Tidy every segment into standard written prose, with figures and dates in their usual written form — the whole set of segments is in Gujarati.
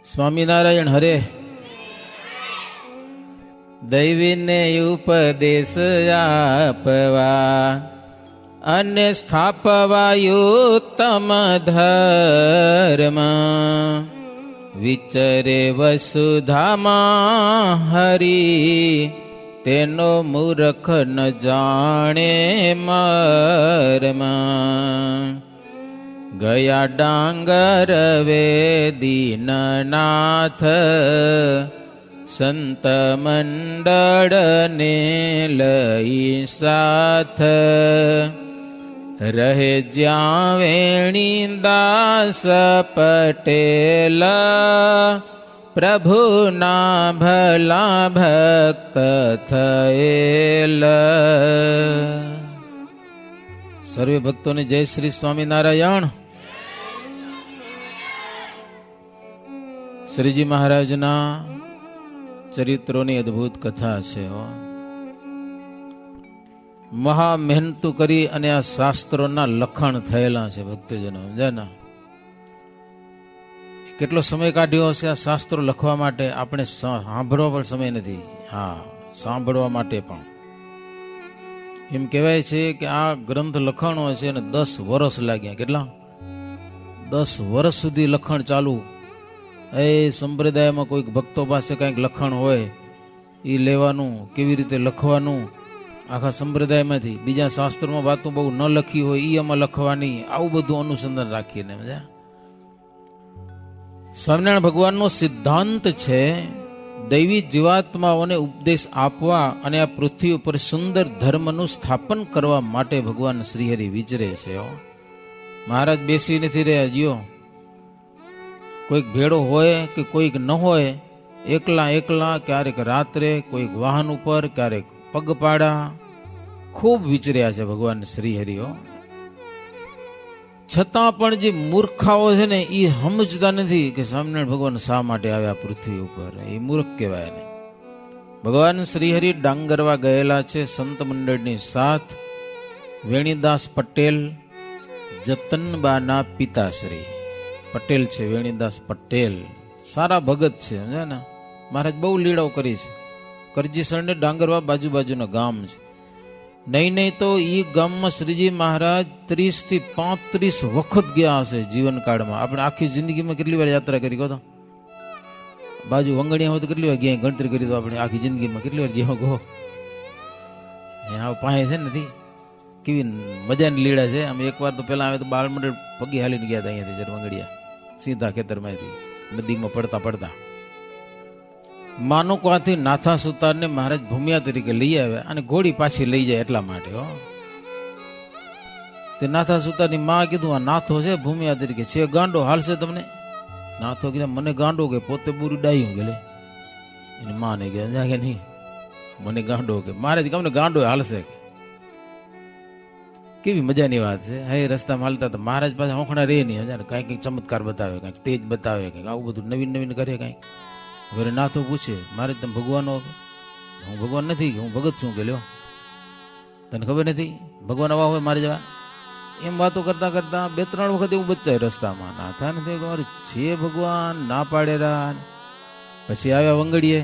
સ્વામિનારાયણ હરે. દૈવીને ઉપદેશ આપવા અને સ્થાપવા ઉત્તમ ધર્મ, વિચરે વસુધામાં હરી, તેનો મૂર્ખ ન જાણે મર્મ. ગયા ડાંગર વેદીનનાથ, સંત મંડળને લઈ સાથ, રહે જ્યાં વેણીદાસ પટેલ, પ્રભુના ભલા ભક્ત થયેલ. સર્વે ભક્તોને જય શ્રી સ્વામિનારાયણ. શ્રીજી મહારાજના ચરિત્રોની અદ્ભુત કથા છે. મહા મહેનતુ કરી અને આ શાસ્ત્રોના લખાણ થયેલા છે ભક્તજનો. સમજાય. કેટલો સમય કાઢ્યો હશે આ શાસ્ત્રો લખવા માટે. આપણે સાંભળવા પણ સમય નથી. હા, સાંભળવા માટે પણ. એમ કહેવાય છે કે આ ગ્રંથ લખાણો છે અને 10 વર્ષ લાગ્યા. કેટલા? 10 વર્ષ સુધી લખાણ ચાલુ. એ સંપ્રદાયમાં કોઈક ભક્તો પાસે કંઈક લખાણ હોય એ લેવાનું, કેવી રીતે લખવાનું, આખા સંપ્રદાયમાંથી બીજા શાસ્ત્રોમાં વાતો બહુ ન લખી હોય એ આમાં લખવાની, આવું બધું અનુસંધાન રાખીને. મજા. સ્વામિનારાયણ ભગવાનનો સિદ્ધાંત છે દૈવી જીવાત્માઓને ઉપદેશ આપવા અને આ પૃથ્વી ઉપર સુંદર ધર્મનું સ્થાપન કરવા માટે ભગવાન શ્રીહરિ વિચરે છે. મહારાજ બેસી નથી રહ્યા. જીઓ, કોઈક ભેડો હોય કે કોઈક ન હોય, એકલા એકલા, ક્યારેક રાત્રે, કોઈક વાહન ઉપર, ક્યારેક પગપાળા, ખૂબ વિચર્યા છે ભગવાન શ્રીહરિઓ. છતાં પણ જે મૂર્ખાઓ છે ને એ સમજતા નથી કે સ્વામિનારાયણ ભગવાન શા માટે આવ્યા પૃથ્વી ઉપર. એ મૂર્ખ કહેવાય ને. ભગવાન શ્રીહરિ ડાંગરવા ગયેલા છે સંત મંડળની સાથ. વેણીદાસ પટેલ, જતનબાના પિતાશ્રી પટેલ છે. વેણીદાસ પટેલ સારા ભગત છે. સમજે ને. મહારાજ બહુ લીડાઓ કરી છે. કરજીસણ ને ડાંગરવા બાજુના ગામ છે. નહીં તો એ ગામમાં શ્રીજી મહારાજ 30 થી 35 વખત ગયા હશે જીવનકાળમાં. આપણે આખી જિંદગીમાં કેટલી વાર યાત્રા કરી કહો તો? બાજુ વંગણિયા હોય તો કેટલી વાર ગયા ગણતરી કરી તો આપણે આખી જિંદગીમાં કેટલી વાર જેવો ગો પાસે છે નથી. કેવી મજાની લીડા છે. આમ એકવાર તો પેલા આવે તો બાળ મંડળ પગે હાલીને ગયા હતા અહીંયાથી વંગડિયા સીધા ખેતરમાંથી નદીમાં પડતા પડતા. માનુકાથી નાથા સુતારને મહારાજ ભૂમિયા તરીકે લઈ આવ્યા અને ઘોડી પાછી લઈ જાય એટલા માટે. તે નાથા સુતારની માં કીધું આ નાથો છે ભૂમિયા તરીકે છે, ગાંડો હાલશે તમને? નાથો કીધા મને ગાંડો કે પોતે બુરી ડાયું ગયેલે. એની માં ને ગયા કે નહીં મને ગાંડો કે. મહારાજ તમને ગાંડો હાલશે. કેવી મજાની વાત છે. હે રસ્તામાં હાલતા તો મહારાજ પાસે હોંખણા રે નહીં. કઈક કઈક ચમત્કાર બતાવે, કઈક તેજ બતાવે, કઈક આવું બધું નવીન નવીન કરે. કઈક હવે નાથો પૂછે મહારાજ તમે ભગવાન હો? હું ભગવાન નથી, હું ભગત છું. કે લ્યો તને ખબર નથી ભગવાન આવા હોય મારે જવા? એમ વાતો કરતા કરતા 2-3 વખત એવું બચાય રસ્તામાં. નાથા નથી મારે છે ભગવાન ના પાડેલા. પછી આવ્યા વંગડીએ.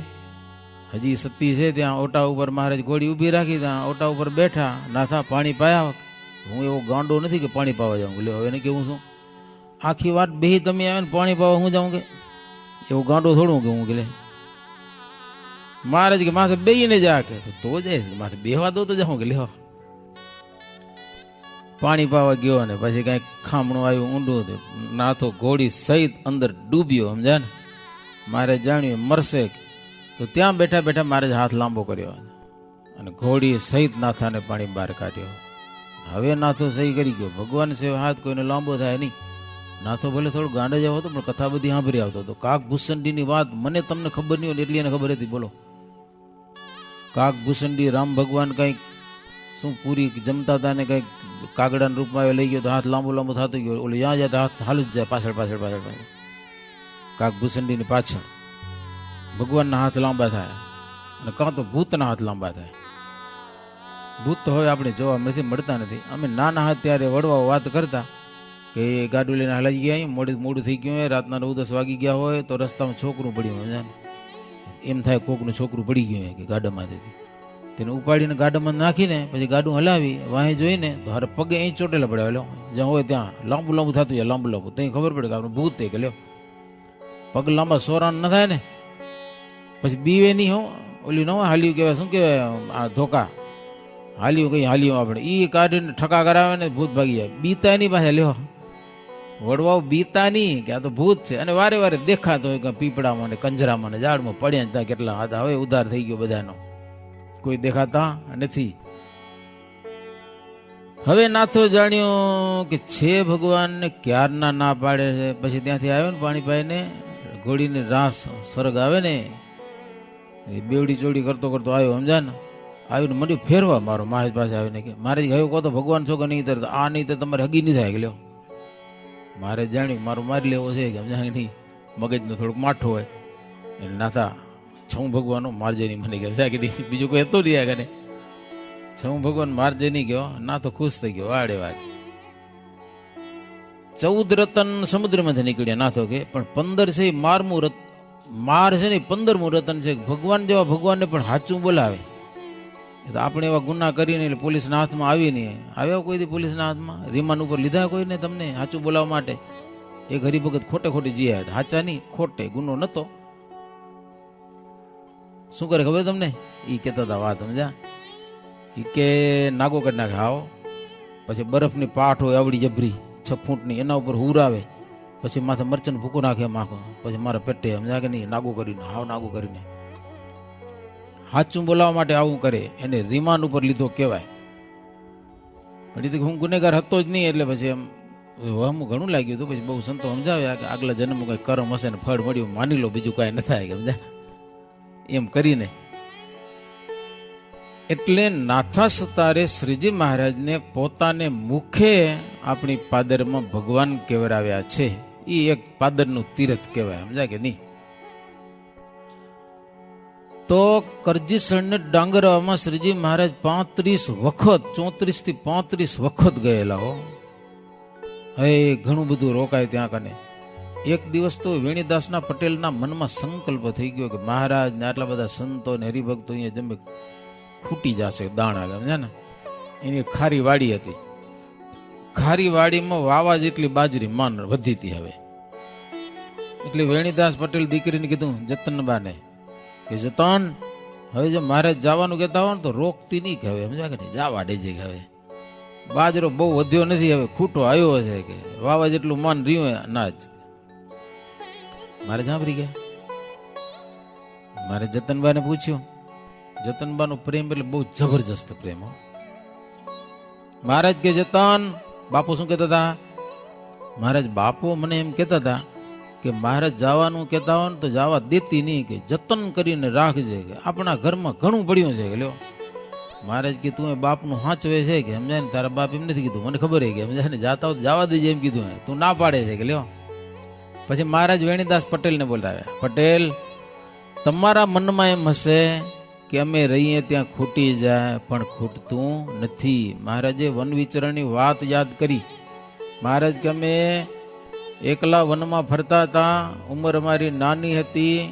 હજી સતી છે ત્યાં ઓટા ઉપર મહારાજ ઘોડી ઊભી રાખી. ત્યાં ઓટા ઉપર બેઠા. નાથા પાણી પાયા. હું એવો ગાંડો નથી કે પાણી પાવા જાઉં. લ્યો હવે એને કેવું છું આખી વાત બેહી તમે આવે ને પાણી પાવા હું જાઉં કે? એવું ગાંડો થોડું કે હું કે. મહારાજ કે માથે બેહીને જા કે. તો જાય માથે બેહવા દો તો જાઉં કે. લ્યો પાણી પાવા ગયો ને પછી કઈક ખામણું આવ્યું ઊંડું. નાથો ઘોડી સહિત અંદર ડૂબ્યો. સમજ્યા ને. મહારાજ જાણ્યું મરશે તો ત્યાં બેઠા બેઠા મહારાજ હાથ લાંબો કર્યો અને ઘોડી સહિત નાથાને પાણી બહાર કાઢ્યો. હવે નાથો સહી કરી ગયો. ભગવાન સેવા હાથ કોઈને લાંબો થાય નહીં. નાથો ભલે થોડું ગાંડા જેવો હતો પણ કથા બધી સાંભળી આવતો હતો. કાકભૂષણની વાત મને તમને ખબર નહીં હોય એટલી એને ખબર હતી. બોલો કાકભૂષણ રામ ભગવાન કંઈક શું પૂરી જમતા હતા ને કંઈક કાગડાના રૂપમાં લઈ ગયો તો હાથ લાંબો લાંબો થતો ગયો. ઓલે ત્યાં જાય તો હાથ હાલ જ જાય પાછળ પાછળ પાછળ પાછળ. કાકભૂષણની પાછળ ભગવાનના હાથ લાંબા થાય અને કાં તો ભૂતના હાથ લાંબા થાય. ભૂત તો હવે આપણે જોવા નથી મળતા નથી. અમે નાના હતા ત્યારે વડવાઓ વાત કરતા કે એ ગાડું લઈને હલાઈ ગયા અહીં મોડું થઈ ગયું હોય, રાતના 9-10 વાગી ગયા હોય તો રસ્તામાં છોકરું પડ્યું હોય, એમ થાય કોકનું છોકરું પડી ગયું હોય કે ગાડામાંથી, તેને ઉપાડીને ગાડામાં નાખીને પછી ગાડું હલાવી વાહે જોઈને તો હારે પગે અહીં ચોટેલા પડ્યા, લ્યો જ્યાં હોય ત્યાં લાંબુ લાંબુ થતું જાય, લાંબુ લાંબુ ત્યાં ખબર પડે કે આપણે ભૂત થઈ કે લ્યો પગ લાંબા સોરાન ન થાય ને, પછી બીવે નહીં હો, ઓલી ન હોય હાલ્યું કહેવાય, શું કહેવાય આ ધોકા હાલ્યું કઈ હાલ્યું આપણે, એ કાઢીને ઠકા કરાવે ને ભૂત ભાગી જાય, બીતા નહીં પાસે લ્યો વડવાઓ બીતા નહીં કે આ તો ભૂત છે, અને વારે વારે દેખાતો હોય કે પીપળામાં ને કંજરામાં ને ઝાડમાં પડ્યા ત્યાં કેટલા હતા, હવે ઉધાર થઈ ગયો બધાનો, કોઈ દેખાતા નથી. હવે નાથો જાણ્યો કે છે ભગવાનને ક્યારના ના પાડે છે, પછી ત્યાંથી આવ્યો ને પાણી પાઈને ઘોડીને રાસ સ્વર્ગ આવે ને એ બેવડી ચોડી કરતો કરતો આવ્યો, સમજા ને આવીને મને ફેરવા મારો મહારાજ પાસે આવીને કે મારે હવે કહો તો ભગવાન છો કે નહીં, આ નહીં તો તમારે હગી નહીં થાય કે લ્યો, મારે જાણ્યું મારું મારી લેવો છે કે સમજા નહીં, મગજનું થોડુંક માઠું હોય એટલે નાથા છું ભગવાન મારજે નહીં મને કહે કે નહીં, બીજું કોઈ હતું નહીં આગળ છું ભગવાન મારજે નહીં ગયો, ના તો ખુશ થઈ ગયો વાડે વાત. 14 રતન સમુદ્રમાંથી નીકળ્યા નાથો કે, પણ 15 છે મારમું માર છે ને 15મું રતન છે, ભગવાન જેવા ભગવાનને પણ સાચું બોલાવે. તો આપણે એવા ગુના કરીને એટલે પોલીસના હાથમાં આવી નહીં, આવ્યા કોઈ દી પોલીસના હાથમાં રિમાન્ડ ઉપર લીધા કોઈને તમને સાચું બોલાવવા માટે? એક હરિભગત ખોટે ખોટી જીયા હતા, સાચા નહીં ખોટે, ગુનો નતો. શું કરે ખબર તમને? એ કહેતા હતા વાત સમજા, એ કે નાગો કરી નાખે આવો, પછી બરફની પાઠ હોય આવડી જબરી 6 ફૂટની, એના ઉપર હુરાવે, પછી માથે મરચન ભૂકો નાખે માખો, પછી મારા પેટે સમજા કે નહીં નાગો કરીને હાવ નાગો કરીને સાચું બોલાવવા માટે આવું કરે, એને રિમાન્ડ ઉપર લીધો કહેવાય. પણ એ હું ગુનેગાર હતો જ નહીં એટલે પછી એમ વહમ ઘણું લાગ્યું હતું. પછી બહુ સંતો સમજાવ્યા કે આગલા જન્મ કઈ કર્મ હશે ને ફળ મળ્યું, માની લો બીજું કાંઈ ન થાય કે સમજા એમ કરીને. એટલે નાથા સતારે શ્રીજી મહારાજને પોતાને મુખે આપણી પાદરમાં ભગવાન કેવરાવ્યા છે, એ એક પાદરનું તીર્થ કહેવાય, સમજા કે નહીં? તો કરજીસણને ડાંગરવામાં શ્રીજી મહારાજ 35 વખત 34 થી 35 વખત ગયેલા હો. હે ઘણું બધું રોકાય ત્યાં કને. એક દિવસ તો વેણીદાસના પટેલના મનમાં સંકલ્પ થઈ ગયો કે મહારાજ ને આટલા બધા સંતો ને હરિભક્તો અહીંયા જમે ખૂટી જશે દાણા ગમે ને. એની ખારી વાડી હતી, ખારી વાડીમાં વાવા જેટલી બાજરી માન વધી હતી. હવે એટલે વેણીદાસ પટેલ દીકરીને કીધું જતનબાને કે જતન હવે જો મારે જવાનું કહેતા હોય ને તો રોકતી નહીં કે હવે સમજા કે જવા દેજે કે હવે બાજરો બહુ વધ્યો નથી, હવે ખૂટો આવ્યો હશે કે વાવા જેટલું માન રહ્યું અનાજ. મારે સાંભળી ગયા, મારે જતનબાને પૂછ્યું. જતનબાનો પ્રેમ એટલે બહુ જબરજસ્ત પ્રેમ. મહારાજ કે જતન, બાપુ શું કહેતા હતા? મહારાજ બાપુ મને એમ કહેતા હતા કે મહારાજ જવાનું કહેતા હોય ને તો જવા દેતી નહીં, કે જતન કરીને રાખજે, કે આપણા ઘરમાં ઘણું પડ્યું છે કે લ્યો. મહારાજ કે તું બાપનું હાંચવે છે કે સમજાય ને, તારા બાપ એમ નથી કીધું, મને ખબર છે કે સમજાય ને જાતા હોય જવા દેજે એમ કીધું, તું ના પાડે છે કે લ્યો. પછી મહારાજ વેણીદાસ પટેલને બોલાવ્યા. પટેલ, તમારા મનમાં એમ હશે કે અમે રહીએ ત્યાં ખૂટી જાય, પણ ખૂટતું નથી. મહારાજે વન વિચરણની વાત યાદ કરી. મહારાજ કે અમે એકલા વનમાં ફરતા હતા, ઉંમર અમારી નાની હતી.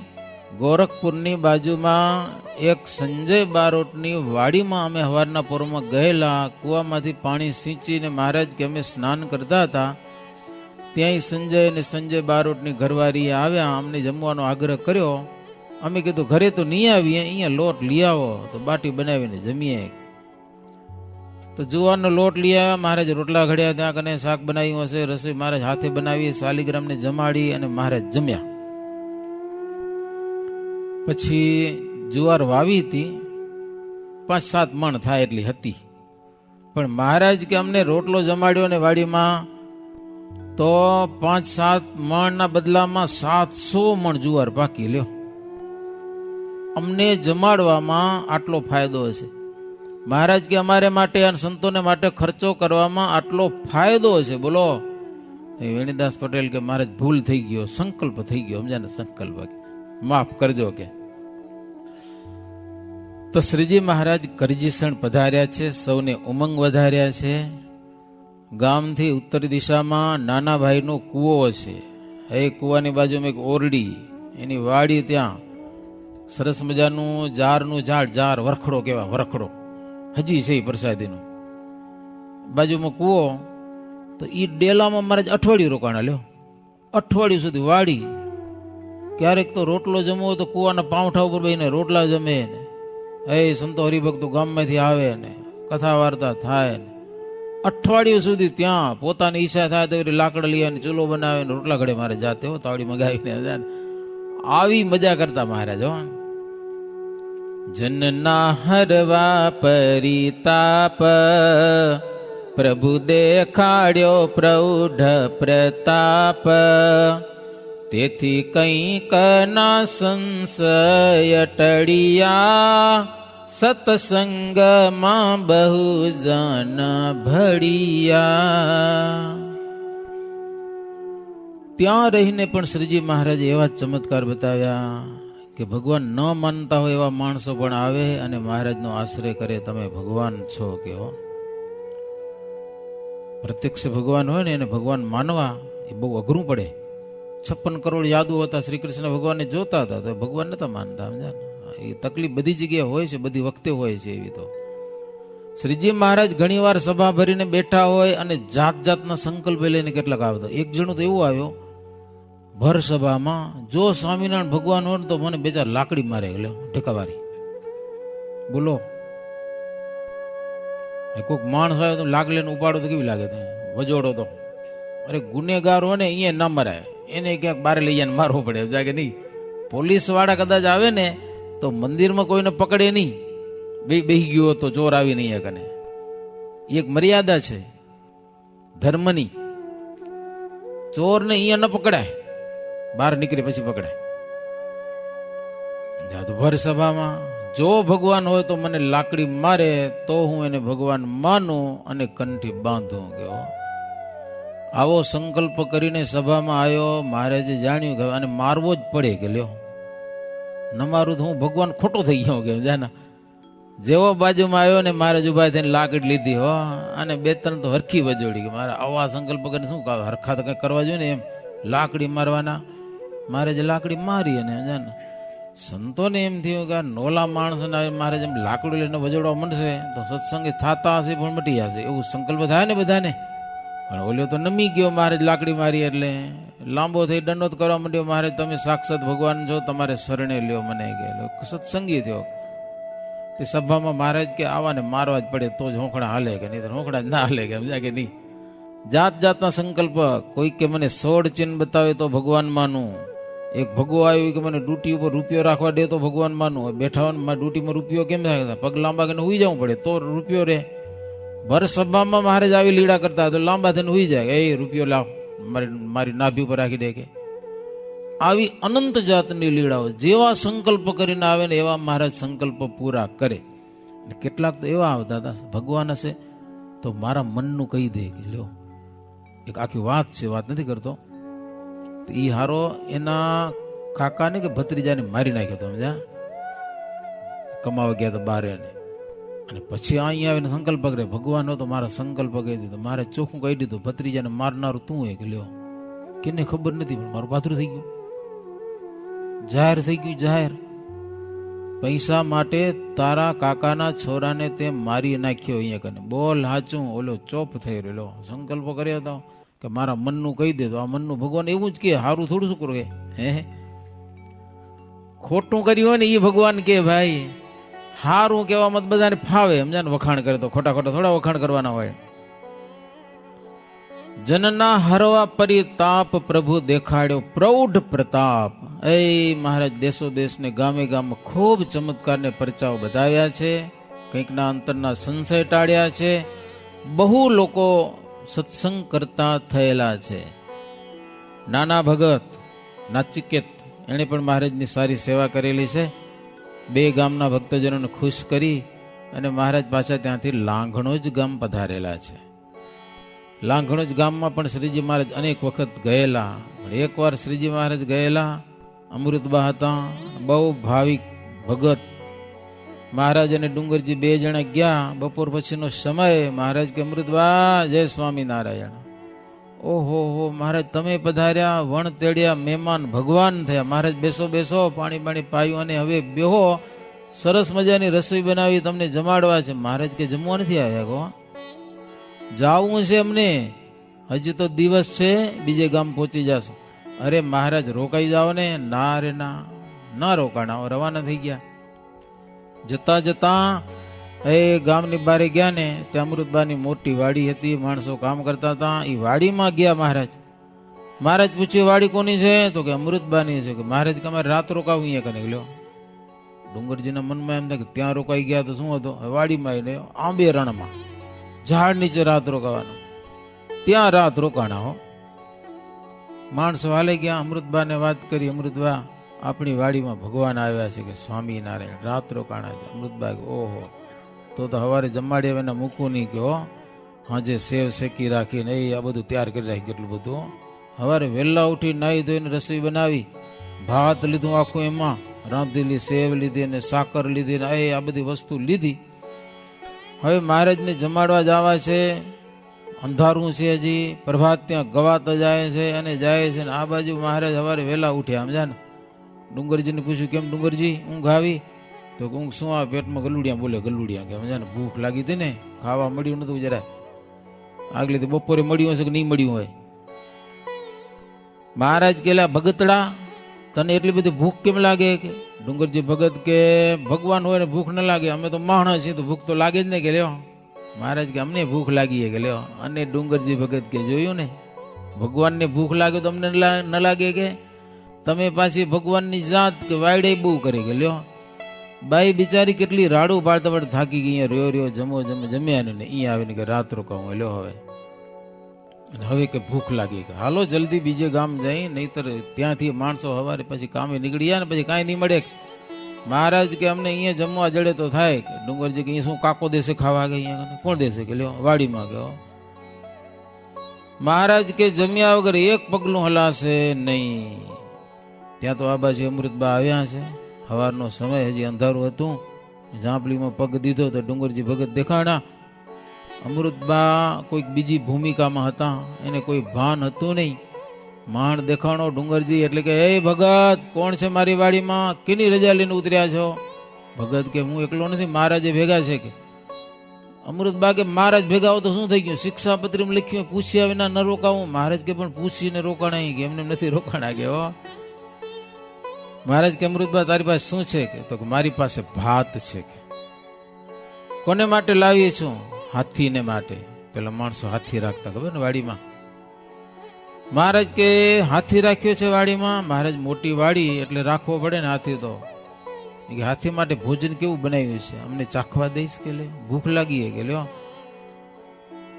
ગોરખપુરની બાજુમાં એક સંજય બારોટની વાડીમાં અમે હવારના પોરમાં ગયેલા. કૂવામાંથી પાણી સિંચીને મહારાજ કે અમે સ્નાન કરતા હતા. ત્યાંય સંજય અને સંજય બારોટની ઘરવાળીએ આવ્યા, અમને જમવાનો આગ્રહ કર્યો. અમે કીધું ઘરે તો નહીં આવીએ, અહીંયા લોટ લઈ આવો તો બાટી બનાવીને જમીએ. તો જુવારનો લોટ લઈ આવ્યા. મહારાજ રોટલા ઘડ્યા, ત્યાં કને શાક બનાવ્યું હશે, રસોઈ મહારાજ હાથે બનાવી, શાલિગ્રામને જમાડી અને મહારાજ જમ્યા. પછી જુવાર વાવી હતી, 5-7 મણ થાય એટલી હતી. પણ મહારાજ કે અમને રોટલો જમાડ્યો ને વાડીમાં તો 5-7 મણના બદલામાં 700 મણ જુવાર પાકી. લ્યો, અમને જમાડવામાં આટલો ફાયદો હશે. મહારાજ કે અમારે માટે અને સંતોને માટે ખર્ચો કરવામાં આટલો ફાયદો હશે. બોલો. વેણીદાસ પટેલ કે મહારાજ ભૂલ થઈ ગયો, સંકલ્પ થઈ ગયો, સમજાને સંકલ્પ, માફ કરજો કે. તો શ્રીજી મહારાજ કરજીસણ પધાર્યા છે, સૌને ઉમંગ વધાર્યા છે. ગામથી ઉત્તર દિશામાં નાના ભાઈનો કૂવો છે. એ કૂવાની બાજુમાં એક ઓરડી, એની વાડી, ત્યાં સરસ મજાનું જારનું ઝાડ વરખડો કેવા, વરખડો હજી છે પ્રસાદીનું, બાજુમાં કૂવો. તો એ ડેલામાં મારે અઠવાડિયું રોકાણા લ્યો, અઠવાડિયું સુધી વાડી. ક્યારેક તો રોટલો જમવો તો કૂવાના પાઉઠા ઉપર બેસીને રોટલા જમે ને, એ સંતો હરિભક્તો ગામમાંથી આવે ને કથા વાર્તા થાય ને. અઠવાડિયું સુધી ત્યાં પોતાની ઈચ્છા થાય તો લાકડા લઈ આવીને ચૂલો બનાવે ને રોટલા ઘડે મારે જાતે હો, તાવડી મગાવીને. આવી મજા કરતા મહારાજ હો. જનના હરવા પરિતાપ, પ્રભુ દેખાડ્યો પ્રૌઢ પ્રતાપ. તેથી કંઈક ના સંશય ટળિયા, સતસંગમાં બહુ જન ભળિયા. ત્યાં રહીને પણ શ્રીજી મહારાજ એવા ચમત્કાર બતાવ્યા કે ભગવાન ન માનતા હોય એવા માણસો પણ આવે અને મહારાજનો આશ્રય કરે, તમે ભગવાન છો કેવો. પ્રત્યક્ષ ભગવાન હોય ને એને ભગવાન માનવા એ બહુ અઘરું પડે. 56 કરોડ યાદુ હતા, શ્રી કૃષ્ણ ભગવાનને જોતા હતા તો ભગવાન નતા માનતા. સમજ્યા? એ તકલીફ બધી જગ્યાએ હોય છે, બધી વખતે હોય છે. એવી તો શ્રીજી મહારાજ ઘણી વાર સભા ભરીને બેઠા હોય અને જાત જાતના સંકલ્પ લઈને કેટલાક આવતા. એક જણું તો એવું આવ્યો ભર સભામાં, જો સ્વામિનારાયણ ભગવાન હોય ને તો મને બેચાર લાકડી મારે ઢેકાવારી. બોલો, કોઈક માણસ આવ્યો તો લાકડી લઈને ઉપાડો તો કેવી લાગે? વજોડો તો, અરે ગુનેગાર હોય ને અહીંયા ના મરાય, એને ક્યાંક બારે લઈ જઈને મારવો પડે. જાગે નહીં, પોલીસ વાળા કદાચ આવે ને તો મંદિરમાં કોઈને પકડે નહીં, બેહી ગયો તો ચોર આવી નહીં કને. એક મર્યાદા છે ધર્મની. ચોરને અહીંયા ન પકડાય, બહાર નીકળે પછી પકડાય. ભર સભામાં જો ભગવાન હોય તો મને લાકડી મારે તો હું એને ભગવાન માનું અને કંઠી બાંધું. કેવો આવો સંકલ્પ કરીને સભામાં આવ્યો. મહારાજે જાણ્યું કે આને મારવો જ પડે કે લ્યો, ન મારું તો હું ભગવાન ખોટો થઈ ગયો કે જાના. જેવો બાજુમાં આવ્યો ને મહારાજ ઉભા થઈને લાકડી લીધી હો, અને 2-3 તો હરખી વજોડી કે મારે આવા સંકલ્પ કરીને શું હરખા તો કઈ કરવા જોઈએ ને, એમ લાકડી મારવાના. મહારાજે લાકડી મારી અને જાને સંતોને એમ થયું કે નોલા માણસને મહારાજ એમ લાકડું લઈને વજોડવા માંડશે તો સત્સંગ થતા હશે પણ મટી જશે, એવું સંકલ્પ થાય ને બધાને. પણ ઓલ્યો તો નમી ગયો, મહારાજ લાકડી મારી એટલે લાંબો થઈ દંડોત કરવા માંડ્યો. મહારાજ તમે સાક્ષાત ભગવાન છો, તમારે શરણે લ્યો મને કે. સત્સંગી થયો. તે સભામાં મહારાજ કે આવાને મારવા જ પડે તો જ હોંકડા હાલે કે નહીં તો હોંકડા જ ના હાલે કે. સમજા કે નહીં? જાત જાતના સંકલ્પ. કોઈ કે મને 16 ચિહ્ન બતાવે તો ભગવાન માનું. એક ભગવો આવ્યો કે મને ડ્યુટી ઉપર રૂપિયો રાખવા દે તો ભગવાન માનું. બેઠા હોય મારી ડ્યુટીમાં રૂપિયો કેમ થાય? પગ લાંબા કરીને ઉઈ જવું પડે તો રૂપિયો રહે. ભર સભામાં મહારાજ આવી લીડા કરતા તો લાંબા થઈને ઉઈ જાય, એ રૂપિયો લાવ મારી નાભી ઉપર રાખી દે કે. આવી અનંત જાતની લીડાઓ. જેવા સંકલ્પ કરીને આવે ને એવા મહારાજ સંકલ્પ પૂરા કરે. કેટલાક તો એવા આવતા હતા ભગવાન હશે તો મારા મનનું કહી દે કે લ્યો, એક આખી વાત છે, વાત નથી કરતો. એ હારો એના કાકાને કે ભત્રીજાને મારી નાખ્યો તો. સમજ્યા? કમાવા ગયા તો બારે ને, અને પછી અહીંયા આવીને સંકલ્પ કરે ભગવાન તો મારા સંકલ્પ કહી દીધો. મારે ચોખ્ખું કહી દીધું ભત્રીજાને મારનારું તું એ કે લ્યો, કેને ખબર નથી પણ મારું પાથરું થઈ ગયું, જાહેર થઈ ગયું. જાહેર પૈસા માટે તારા કાકાના છોરાને તે મારી નાખ્યો. અહીંયા કને બોલ હાચું. ઓલો ચોપ થઈ રહ્યો, સંકલ્પ કર્યો હતો કે મારા મનનું કહી દે તો આ મનનું ભગવાન એવું જ કે હારું થોડું શું કરું કે હે ખોટું કર્યું હોય ને એ ભગવાન કે ભાઈ હારું કહેવામાં બધાને ફાવે. સમજાને? વખાણ કરે તો ખોટા ખોટા થોડા વખાણ કરવાના હોય. જનના હરવા પરિતાપ, પ્રભુ દેખાડ્યો પ્રૌઢ પ્રતાપ. એ મહારાજ દેશો દેશને ગામે ગામમાં ખૂબ ચમત્કારને પરચાઓ બતાવ્યા છે. કંઈકના અંતરના સંશય ટાળ્યા છે. બહુ લોકો સત્સંગ કરતા થયેલા છે. નાના ભગત નાચિકેત એણે પણ મહારાજની સારી સેવા કરેલી છે. 2 ગામના ભક્તજનોને ખુશ કરી અને મહારાજ પાછા ત્યાંથી લાંઘણોજ ગામ પધારેલા છે. લાંઘણોજ ગામમાં પણ શ્રીજી મહારાજ અનેક વખત ગયેલા. એકવાર શ્રીજી મહારાજ ગયેલા, અમૃતબા હતા, બહુ ભાવિક ભગત. મહારાજ અને ડુંગરજી બે જણા ગયા. બપોર પછીનો સમય. મહારાજ કે અમૃતબા જય સ્વામિનારાયણ. ઓહો હો મહારાજ તમે પધાર્યા, વણ તેડ્યા, મહેમાન ભગવાન થયા. મહારાજ બેસો બેસો, પાણી પાણી પાયું અને હવે બેહો, સરસ મજાની રસોઈ બનાવી તમને જમાડવા છે. મહારાજ કે જમવા નથી આવ્યા કહો, જાવું છે અમને, હજી તો દિવસ છે, બીજે ગામ પહોંચી જશો. અરે મહારાજ રોકાઈ જાઓ ને. ના રે ના રોકાણા, રવાના થઈ ગયા. જતા જતા એ ગામની બારે ગયા ને, ત્યાં અમૃતબાની મોટી વાડી હતી, માણસો કામ કરતા હતા. એ વાડીમાં ગયા મહારાજ. મહારાજ પૂછ્યું વાડી કોની છે? તો કે અમૃતબાની છે. કે મહારાજ કે અમારે રાત રોકાવું અહીંયા કને લ્યો. ડુંગરજીના મનમાં એમ થાય કે ત્યાં રોકાઈ ગયા તો શું હતું? વાડીમાં આવીને આંબે રણમાં ઝાડ નીચે રાત રોકાવાનું. ત્યાં રાત રોકાણા હો. માણસો હાલે ગયા. અમૃતબાને વાત કરી, અમૃતબા આપણી વાડીમાં ભગવાન આવ્યા છે કે સ્વામિનારાયણ, રાત રોકાણા છે. અમૃતબા ઓહો, તો હવારે જમાડી હવે મૂકવું નહીં કે હો. હાજે સેવ શેકી રાખીને એ આ બધું તૈયાર કરી રાખી. કેટલું બધું હવારે વહેલા ઉઠી નાહી ધોઈને રસોઈ બનાવી, ભાત લીધું આખું, એમાં રાંધેલી સેવ લીધી અને સાકર લીધી ને આ બધી વસ્તુ લીધી. હવે મહારાજને જમાડવા જવા છે. અંધારું છે, હજી પ્રભાત ત્યાં ગવાતા જાય છે અને જાય છે. આ બાજુ મહારાજ સવારે વહેલા ઉઠ્યા. સમજા ને? ડુંગરજીને પૂછ્યું કેમ ડુંગરજી ઊંઘ આવી? તો ઊંઘ શું આવે? પેટમાં ગલુડિયા. બોલે ગલુડિયા. કે સમજા ને, ભૂખ લાગી હતી ને, ખાવા મળ્યું નતું જરા. આગલી બપોરે મળ્યું હશે કે નહીં મળ્યું હોય. મહારાજ કેલા ભગતડા, તને એટલી બધી ભૂખ કેમ લાગે? કે ડુંગરજી ભગત કે ભગવાન હોય ને ભૂખ ન લાગે, અમે તો માણસ છીએ તો ભૂખ તો લાગે જ ને. કે લ્યો મહારાજ કે અમને ભૂખ લાગી કે લ્યો. અને ડુંગરજી ભગત કે જોયું ને, ભગવાનને ભૂખ લાગે તો અમને ન લાગે? કે તમે પાછી ભગવાનની જાત કે વાયડે બહુ કરે. કે લ્યો બાઈ બિચારી કેટલી રાડું પાડતા પાડતા થાકી ગઈ. રહ્યો રહ્યો જમો જમ્યા ને અહીંયા આવીને કે રાત રોકાવું. લ્યો હવે અને હવે કે ભૂખ લાગી. કે હાલો જલ્દી બીજે ગામ જઈ, નહીતર ત્યાંથી માણસો સવારે પછી કામે નીકળી ગયા ને પછી કાંઈ નહીં મળે. મહારાજ કે અમને અહીંયા જમવા જડે તો થાય. કે ડુંગરજી કે અહીંયા શું કાકો દેશે ખાવા? કે અહીંયા કોણ દેશે? કે લ્યો વાડીમાં ગયો. મહારાજ કે જમ્યા વગર એક પગલું હલાશે નહીં. ત્યાં તો આ બાજુ અમૃતબા આવ્યા છે. સવારનો સમય, હજી અંધારું હતું. ઝાંપડીમાં પગ દીધો તો ડુંગરજી ભગત દેખાણા. અમૃતબા કોઈક બીજી ભૂમિકામાં હતા, એને કોઈ ભાન હતું નહીં. માંડ દેખાણો ડુંગરજી એટલે કે એ ભગત કોણ છે મારી વાડીમાં? કેની રજા લઈને ઉતર્યા છો? ભગત કે હું એકલો નથી, મહારાજે ભેગા છે. કે અમૃતબા કે મહારાજ ભેગા હો તો શું થઈ ગયું? શિક્ષાપત્રીમાં લખ્યું પૂછ્યા વિના ન રોકાવું. મહારાજ કે પણ પૂછીને રોકાણા. કે એમને નથી રોકાણા. કે હો મહારાજ કે અમૃતબા તારી પાસે શું છે? કે તો મારી પાસે ભાત છે. કે કોને માટે લાવીએ છું? હાથીને માટે. પેલા માણસો હાથી રાખતા, ખબર ને વાડીમાં. મહારાજ કે હાથી રાખ્યો છે વાડીમાં? મહારાજ મોટી વાડી એટલે રાખવો પડે ને હાથી તો. કે હાથી માટે ભોજન કેવું બનાવ્યું છે? અમને ચાખવા દઈશ? કે લે ભૂખ લાગી. કે લ્યો.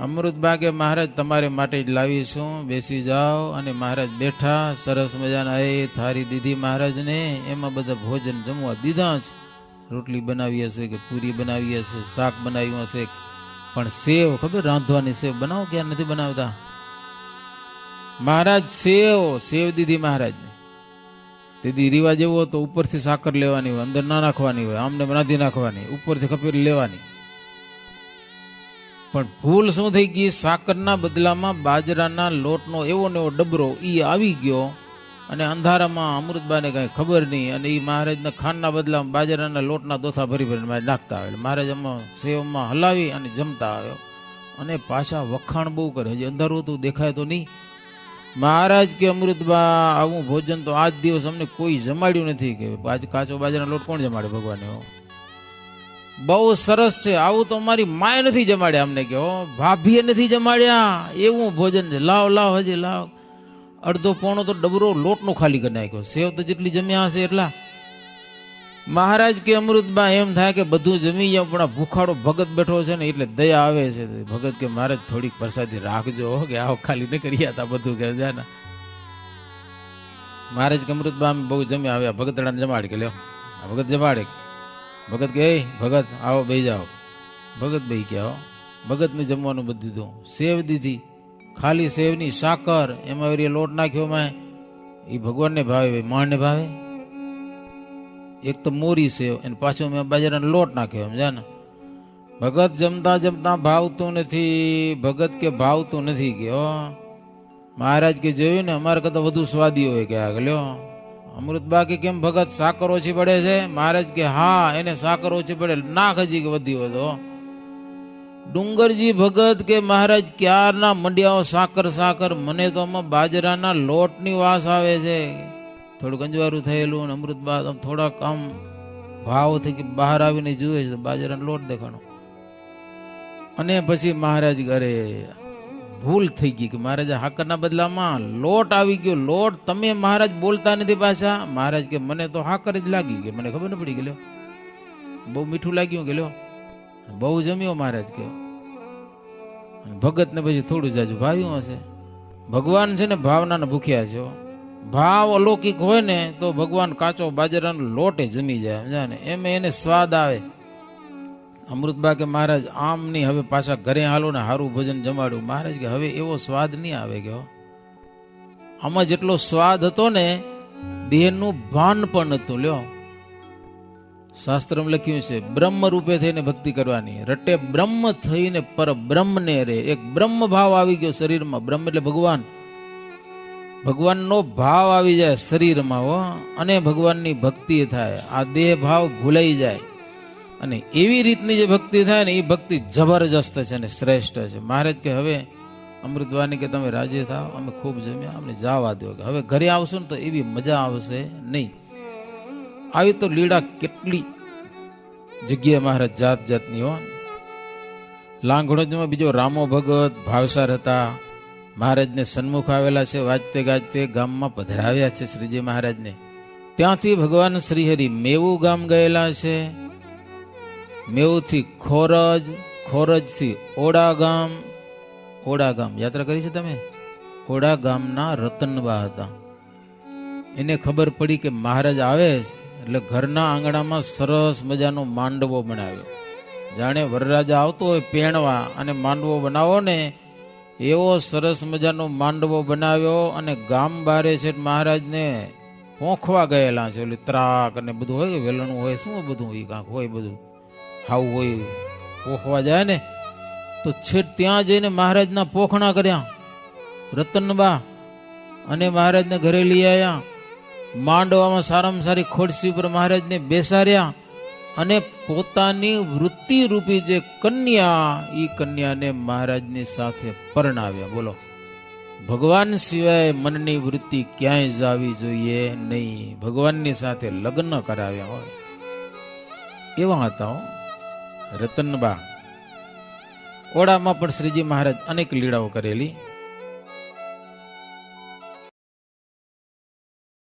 અમૃતબા કે મહારાજ તમારે માટે જ લાવીશું, બેસી જાઓ. અને મહારાજ બેઠા. સરસ મજાના એ થારી દીધી મહારાજને. એમાં બધા ભોજન જમવા દીધા જ. રોટલી બનાવી હશે કે પૂરી બનાવી હશે, શાક બનાવ્યું હશે. પણ સેવ ખબર રાંધવાની સેવ બનાવો ક્યાં નથી બનાવતા? મહારાજ સેવ દીધી મહારાજને. તેથી રિવાજ એવો હતો, ઉપરથી સાકર લેવાની હોય, અંદર ના નાખવાની હોય, આમને રાંધી નાખવાની, ઉપરથી ખપેરી લેવાની. પણ ભૂલ શું થઈ ગઈ? સાકરના બદલામાં બાજરાના લોટનો એવો ને એવો ડબરો ઈ આવી ગયો. અને અંધારામાં અમૃતબાને કઈ ખબર નહીં. અને એ મહારાજના ખાનના બદલામાં બાજરાના લોટના દોથા ભરી ભરીને નાખતા આવે. મહારાજ આમાં સેવમાં હલાવી અને જમતા આવ્યો. અને પાછા વખાણ બહુ કરે. હજી અંધારું હતું, દેખાય તો નહીં. મહારાજ કે અમૃતબા આવું ભોજન તો આજ દિવસ અમને કોઈ જમાડ્યું નથી. કે આજ કાચો બાજરાનો લોટ કોણ જમાડે ભગવાને? બહુ સરસ છે, આવું તો અમારી માએ નથી જમાડ્યા અમને. કે ભાભીએ નથી જમાડ્યા. એવું ભોજન છે. લાવ લાવ હજી લાવ. અડધો પોણો તો ડબરો લોટનો ખાલી કરી નાખ્યો. સેવ તો જેટલી જમ્યા હશે એટલા. મહારાજ કે અમૃતબા એમ થાય કે બધું જમી જાવ, પણ આ ભૂખાડો ભગત બેઠો છે ને એટલે દયા આવે છે. ભગત કે મહારાજ થોડીક પ્રસાદી રાખજો, કે આવો ખાલી ન કરી હતા બધું. કે જાને મહારાજ કે અમૃતબા અમે બહુ જમ્યા, આવ્યા ભગતડાને જમાડે. કે લ્યો આ ભગત જમાડે. ભગત કે ભગત આવો બેહી જાઓ. ભગત બેહી ગયા. ભગતને જમવાનું બધું દીધું. સેવ દીધી, ખાલી સેવની સાકર, એમાં લોટ નાખ્યો. એ ભગવાનને ભાવે, માણને ભાવે? એક તો મોરી છે અને પાછો મેં બાજરાનો લોટ નાખ્યો સમજ્યા ને. ભગત જમતા જમતા ભાવતું નથી, ભગત કે ભાવતું નથી કે હો. મહારાજ કે જોયું ને અમારે કરતા વધુ સ્વાદી હોય કે આગલ્યો. અમૃતબા કે કેમ ભગત સાકર ઓછી પડે છે? મહારાજ કે હા એને સાકર ઓછી પડે, નાખ હજી કે વધી વધો. ડુંગરજી ભગત કે મહારાજ ક્યારના મંડિયાઓ સાકર સાકર, મને તો આમાં બાજરાના લોટની વાસ આવે છે. થોડુંક અંજવારું થયેલું અને અમૃતબા થોડાક આમ ભાવ થઈ કે બહાર આવીને જુએ છે બાજરાનો લોટ દેખાણો. અને પછી મહારાજ ઘરે ભૂલ થઈ ગઈ કે મહારાજ હાકરના બદલામાં લોટ આવી ગયો. લોટ તમે મહારાજ બોલતા નથી પાછા. મહારાજ કે મને તો હાકર જ લાગી કે મને ખબર ન પડી ગયો, બહુ મીઠું લાગ્યું કે લ્યો, બહુ જમ્યો મહારાજ કે. ભગત ને પછી થોડું જાજુ ભાવ્યું હશે. ભગવાન છે ને ભાવના ભૂખ્યા છે. ભાવ અલૌકિક હોય ને તો ભગવાન કાચો બાજરાનો લોટે જમી જાય સમજા ને, એમ એને સ્વાદ આવે. અમૃતબા કે મહારાજ આમ નહીં, હવે પાછા ઘરે હાલો ને હારું ભોજન જમાડું. મહારાજ કે હવે એવો સ્વાદ નહીં આવે કે આમાં જેટલો સ્વાદ હતો ને દેહનું ભાન પણ નતું લ્યો. શાસ્ત્રમાં લખ્યું છે બ્રહ્મ રૂપે થઈને ભક્તિ કરવાની, રટે બ્રહ્મ થઈને પર બ્રહ્મને રે. એક બ્રહ્મ ભાવ આવી ગયો શરીરમાં. બ્રહ્મ એટલે ભગવાન. ભગવાનનો ભાવ આવી જાય શરીરમાં હો, અને ભગવાનની ભક્તિ થાય. આ દેહ ભાવ ભૂલાઈ જાય અને એવી રીતની જે ભક્તિ થાય ને એ ભક્તિ જબરજસ્ત છે ને શ્રેષ્ઠ છે. મહારાજ કે હવે અમૃતવાની કે તમે રાજી થાવ, અમે ખૂબ જમ્યા, અમને જવા દો, કે હવે ઘરે આવશું ને તો એવી મજા આવશે નહીં. આવી તો લીડા કેટલી જગ્યાએ મહારાજ જાત જાતની હો. લાંઘણોજમાં બીજો રામો ભગત ભાવસાર હતા. મહારાજને સન્મુખ આવેલા છે, વાજતે ગાજતે ગામમાં પધરાવ્યા છે શ્રીજી મહારાજને. ત્યાંથી ભગવાન શ્રીહરિ મેવું ગામ ગયેલા છે. મેવુથી ખોરજ, ખોરજથી ઓડા ગામ. ઓડા ગામ યાત્રા કરી છે તમે? ઓડા ગામના રતનબા હતા. એને ખબર પડી કે મહારાજ આવે છે એટલે ઘરના આંગણામાં સરસ મજાનો માંડવો બનાવ્યો. જાણે વરરાજા આવતો હોય પેણવા અને માંડવો બનાવો ને એવો સરસ મજાનો માંડવો બનાવ્યો. અને ગામ બારે છે મહારાજને પોંખવા ગયેલા છે. ઓલી ત્રાક અને બધું હોય, વેલણું હોય, શું બધું હોય, કાંક હોય બધું હાવું હોય, પોખવા જાય ને તો છેટ ત્યાં જઈને મહારાજના પોખણા કર્યા રતનબા, અને મહારાજને ઘરે લઈ આવ્યા. માંડવામાં સારામાં સારી ખોડસી ઉપર મહારાજને બેસાડ્યા અને પોતાની વૃત્તિ રૂપી જે કન્યા, એ કન્યાને મહારાજની સાથે પરણાવ્યા. બોલો, ભગવાન સિવાય મનની વૃત્તિ ક્યાંય જાવી જોઈએ નહીં. ભગવાનની સાથે લગ્ન કરાવ્યા હોય એવા હતા હો રતનબા. ઓડામાં પણ શ્રીજી મહારાજ અનેક લીળાઓ કરેલી.